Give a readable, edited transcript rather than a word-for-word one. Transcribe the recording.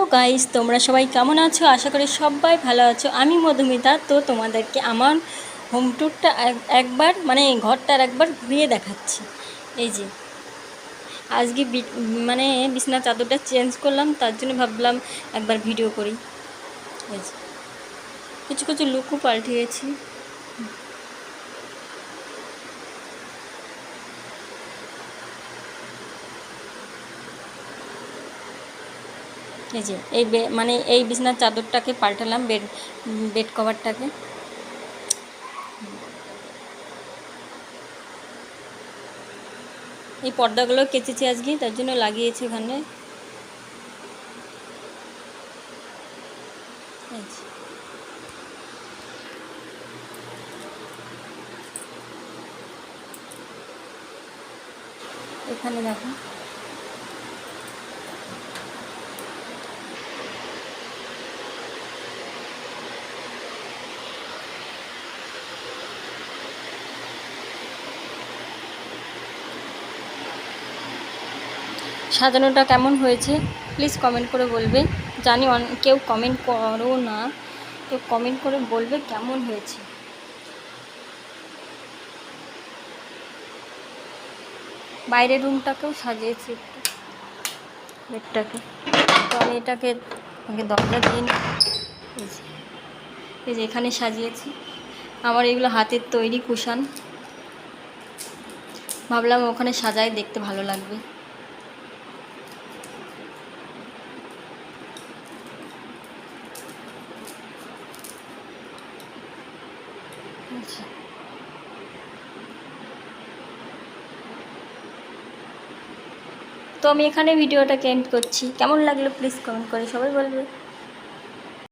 Hello guys, তোমরা সবাই কেমন আছো? আশা করি সবাই ভালো আছো। আমি মধুমিতা। তো তোমাদেরকে আমার হোম ট্যুরটা একবার ঘরটার একবার ঘুরিয়ে দেখাচ্ছি। এই যে আজকে বিছানার চাদরটা চেঞ্জ করলাম, তার জন্য ভাবলাম একবার ভিডিও করি। এই যে কিছু কিছু লুকও পাল্টিয়েছি। এই যে এই বিছানার চাদরটাকে পাল্টালাম, বেড কভারটাকে। এই পর্দাগুলো কেচেছি আজকে, তার জন্য লাগিয়েছি ওখানে। এখানে দেখো সাজানোটা কেমন হয়েছে প্লিজ কমেন্ট করে বলবে। জানি কেউ কমেন্ট করো না, তো কমেন্ট করে বলবে কেমন হয়েছে। বাইরের রুমটাকেও সাজিয়েছি একটু, বেডটাকে। তো আমি এটাকে আগে দরজা দিয়ে এই যে এখানে সাজিয়েছি। আমার এগুলো হাতের তৈরি কুশান, ভাবলাম ওখানে সাজাই, দেখতে ভালো লাগবে। আচ্ছা, তো আমি এখানে ভিডিওটাকে এন্ড করছি। কেমন লাগলো প্লিজ কমেন্ট করে সবাই বলবে।